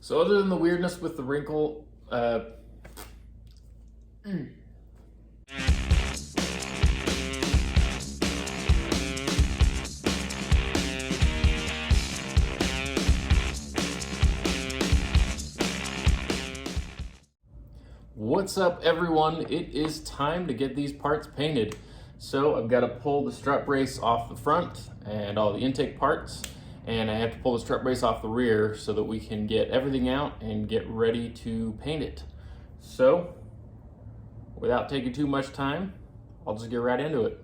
So other than the weirdness with the wrinkle, What's up everyone? It is time to get these parts painted. So I've got to pull the strut brace off the front and all the intake parts, and I have to pull the strut brace off the rear so that we can get everything out and get ready to paint it. So without taking too much time, I'll just get right into it.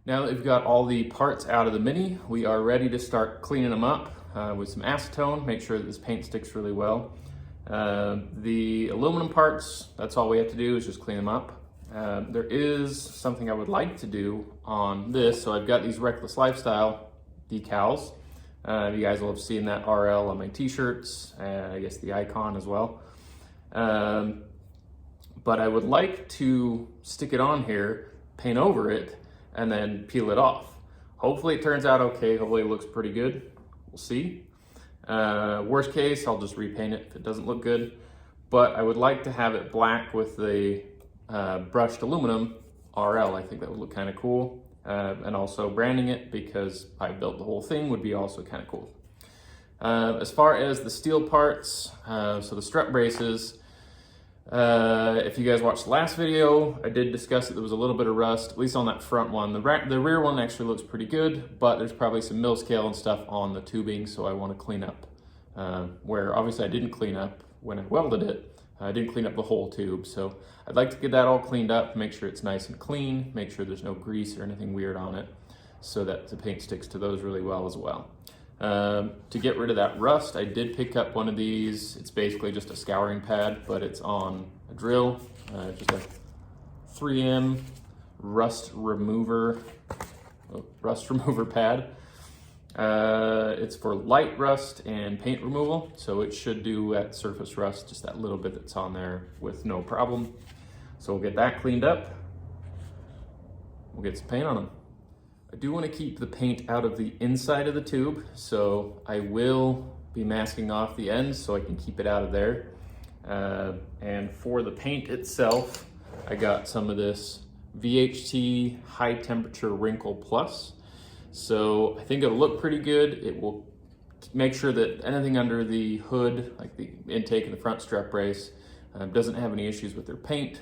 Now that we've got all the parts out of the Mini, we are ready to start cleaning them up with some acetone, make sure that this paint sticks really well. The aluminum parts, that's all we have to do is just clean them up. There is something I would like to do on this. So I've got these Reckless Lifestyle decals. You guys will have seen that RL on my t-shirts, and I guess the icon as well. But I would like to stick it on here, paint over it, and then peel it off. Hopefully it turns out okay. Hopefully it looks pretty good. We'll see. Worst case, I'll just repaint it if it doesn't look good. But I would like to have it black with the brushed aluminum RL. I think that would look kind of cool. And also branding it, because I built the whole thing, would be also kind of cool. As far as the steel parts, so the strut braces, if you guys watched the last video, I did discuss that there was a little bit of rust, at least on that front one. The rear one actually looks pretty good, but there's probably some mill scale and stuff on the tubing, so I want to clean up. Where obviously I didn't clean up when I welded it. I didn't clean up the whole tube, so I'd like to get that all cleaned up, make sure it's nice and clean, make sure there's no grease or anything weird on it, so that the paint sticks to those really well as well. To get rid of that rust, I did pick up one of these. It's basically just a scouring pad, but it's on a drill, just a 3M rust remover pad. It's for light rust and paint removal, so it should do that surface rust, just that little bit that's on there, with no problem. So we'll get that cleaned up. We'll get some paint on them. I do want to keep the paint out of the inside of the tube, so I will be masking off the ends so I can keep it out of there. And for the paint itself, I got some of this VHT High Temperature Wrinkle Plus. So I think it'll look pretty good. It will make sure that anything under the hood, like the intake and the front strut brace, doesn't have any issues with their paint,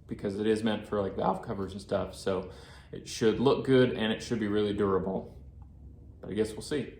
because it is meant for like valve covers and stuff. So it should look good and it should be really durable, but I guess we'll see.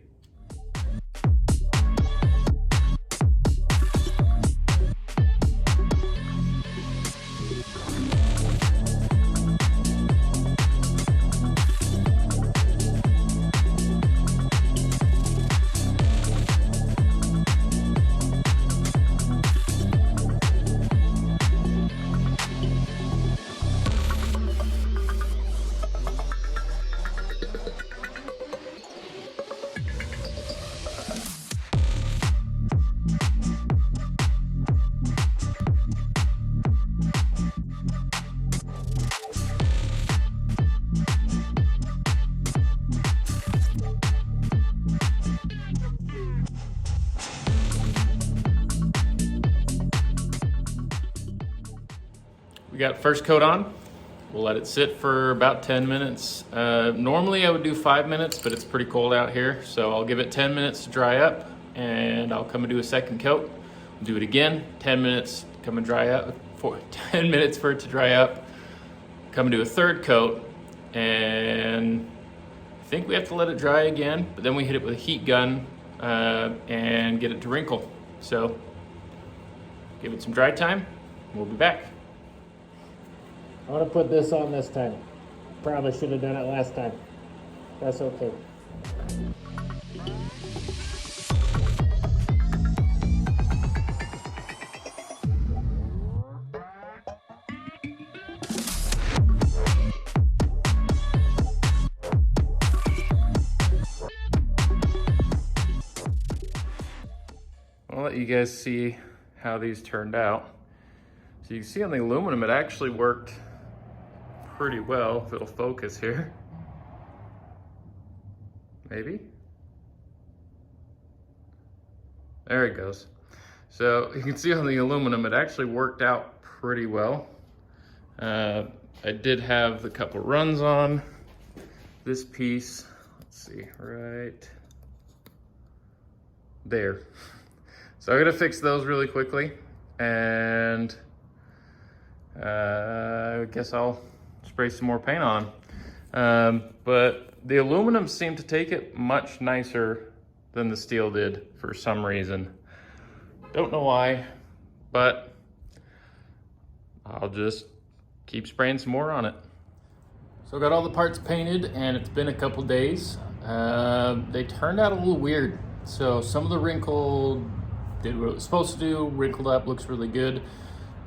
We got first coat on. We'll let it sit for about 10 minutes. Normally I would do 5 minutes, but it's pretty cold out here. So I'll give it 10 minutes to dry up, and I'll come and do a second coat. Do it again, 10 minutes, come and dry up, 10 minutes for it to dry up. Come and do a third coat, and I think we have to let it dry again, but then we hit it with a heat gun and get it to wrinkle. So give it some dry time, we'll be back. I want to put this on this time. Probably should have done it last time. That's okay. I'll let you guys see how these turned out. So you can see on the aluminum, it actually worked pretty well, if it'll focus here. Maybe? There it goes. So you can see on the aluminum, it actually worked out pretty well. I did have a couple runs on this piece. Let's see, right there. So I'm gonna fix those really quickly, and I guess I'll spray some more paint on them. But the aluminum seemed to take it much nicer than the steel did for some reason. Don't know why, but I'll just keep spraying some more on it. So I got all the parts painted, and it's been a couple days. They turned out a little weird. So some of the wrinkle did what it was supposed to do, wrinkled up, looks really good.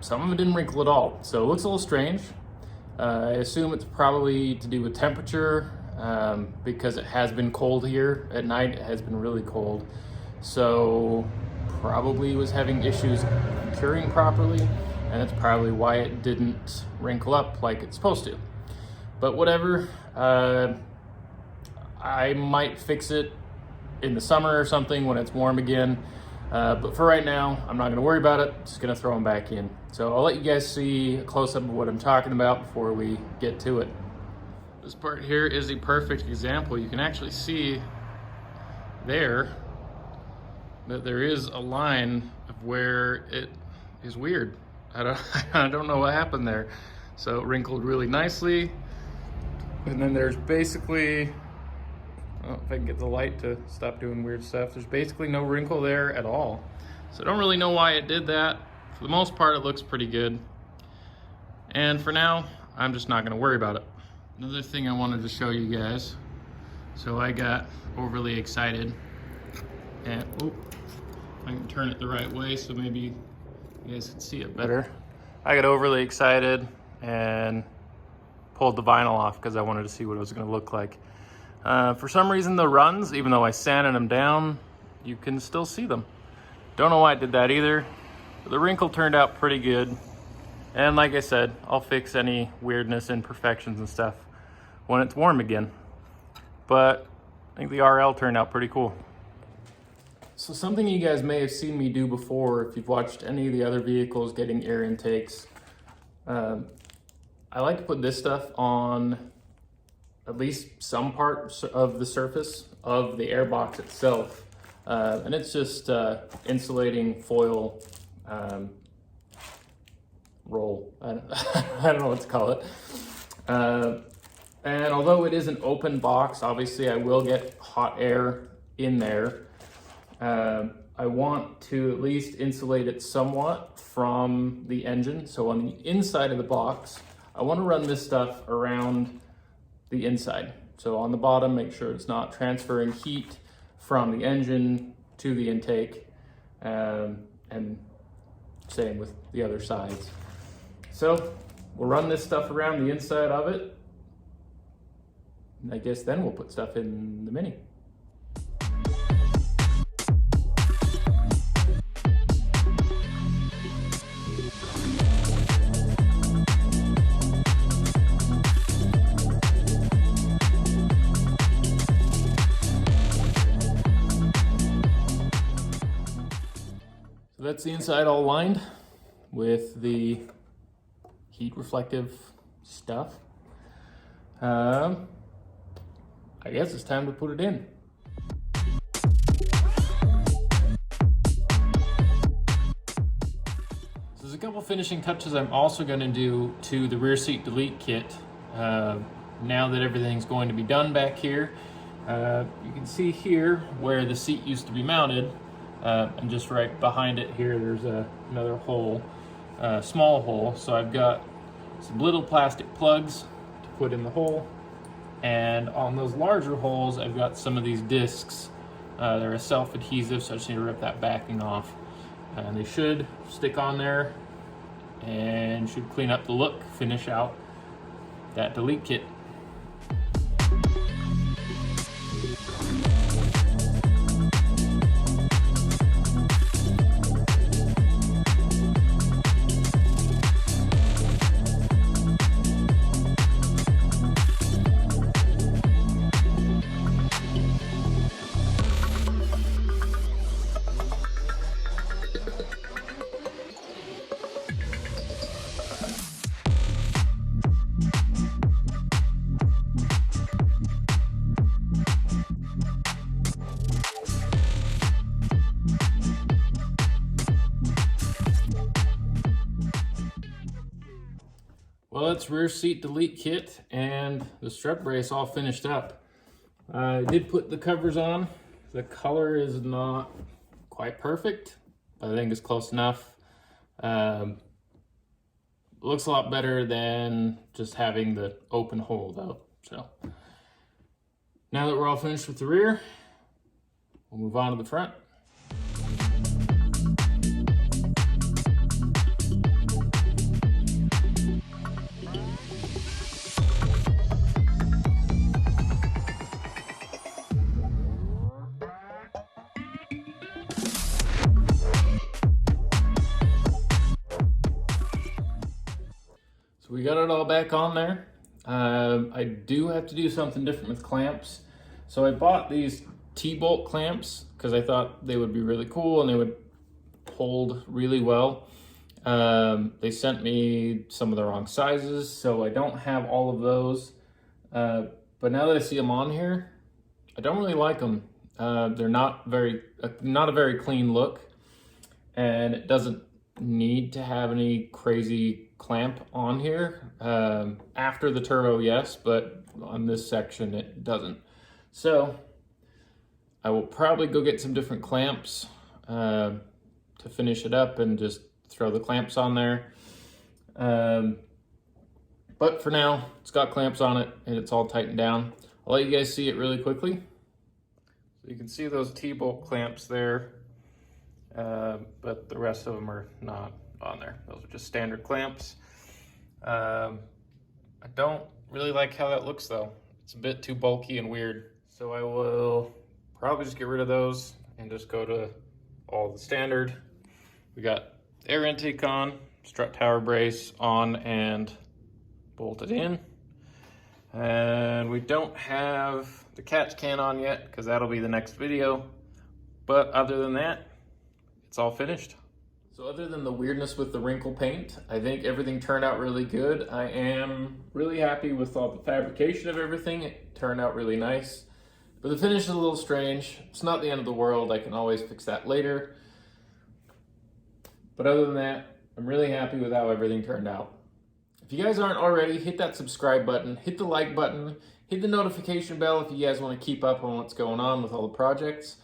Some of it didn't wrinkle at all, so it looks a little strange. I assume it's probably to do with temperature, because it has been cold here. At night it has been really cold. So probably was having issues curing properly, and that's probably why it didn't wrinkle up like it's supposed to. But whatever, I might fix it in the summer or something when it's warm again. But for right now, I'm not gonna worry about it, just gonna throw them back in. So I'll let you guys see a close-up of what I'm talking about before we get to it. This part here is a perfect example. You can actually see there that there is a line of where it is weird. I don't know what happened there. So it wrinkled really nicely. And then there's basically, I don't know if I can get the light to stop doing weird stuff. There's basically no wrinkle there at all. So I don't really know why it did that. For the most part, it looks pretty good. And for now, I'm just not gonna worry about it. Another thing I wanted to show you guys. So I got overly excited, and I can turn it the right way so maybe you guys can see it better. I got overly excited and pulled the vinyl off because I wanted to see what it was gonna look like. For some reason, the runs, even though I sanded them down, you can still see them. Don't know why I did that either, but the wrinkle turned out pretty good. And like I said, I'll fix any weirdness, imperfections and stuff when it's warm again. But I think the RL turned out pretty cool. So something you guys may have seen me do before, if you've watched any of the other vehicles getting air intakes, I like to put this stuff on at least some part of the surface of the air box itself. And it's just insulating foil roll. I don't know what to call it. And although it is an open box, obviously I will get hot air in there. I want to at least insulate it somewhat from the engine. So on the inside of the box, I want to run this stuff around the inside. So on the bottom, make sure it's not transferring heat from the engine to the intake, and same with the other sides. So we'll run this stuff around the inside of it. And I guess then we'll put stuff in the Mini. So that's the inside all lined with the heat reflective stuff. I guess it's time to put it in. There's a couple finishing touches I'm also going to do to the rear seat delete kit. now that everything's going to be done back here, you can see here where the seat used to be mounted, and just right behind it here, there's another hole, small hole. So I've got some little plastic plugs to put in the hole, and on those larger holes, I've got some of these discs. They're a self-adhesive, so I just need to rip that backing off. And they should stick on there and should clean up the look, finish out that delete kit. Well, it's rear seat delete kit and the strut brace all finished up. I did put the covers on. The color is not quite perfect, but I think it's close enough. Looks a lot better than just having the open hole though. So now that we're all finished with the rear, we'll move on to the front. So we got it all back on there. I do have to do something different with clamps. So I bought these T-bolt clamps because I thought they would be really cool and they would hold really well. They sent me some of the wrong sizes, so I don't have all of those. But now that I see them on here, I don't really like them. They're not a very clean look, and it doesn't need to have any crazy clamp on here. After the turbo, yes, but on this section it doesn't. So I will probably go get some different clamps to finish it up and just throw the clamps on there. But for now, it's got clamps on it and it's all tightened down. I'll let you guys see it really quickly. So you can see those T-bolt clamps there, but the rest of them are not on there. Those are just standard clamps. I don't really like how that looks though. It's a bit too bulky and weird. So I will probably just get rid of those and just go to all the standard. We got air intake on, strut tower brace on and bolted in. And we don't have the catch can on yet because that'll be the next video. But other than that, it's all finished. So other than the weirdness with the wrinkle paint, I think everything turned out really good. I am really happy with all the fabrication of everything. It turned out really nice. But the finish is a little strange. It's not the end of the world. I can always fix that later. But other than that, I'm really happy with how everything turned out. If you guys aren't already, hit that subscribe button, hit the like button, hit the notification bell if you guys want to keep up on what's going on with all the projects.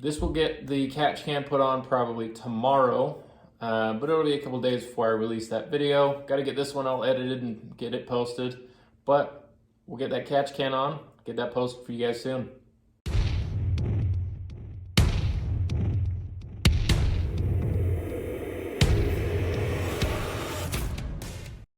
This will get the catch can put on probably tomorrow, but it'll be a couple days before I release that video. Got to get this one all edited and get it posted, but we'll get that catch can on, get that posted for you guys soon.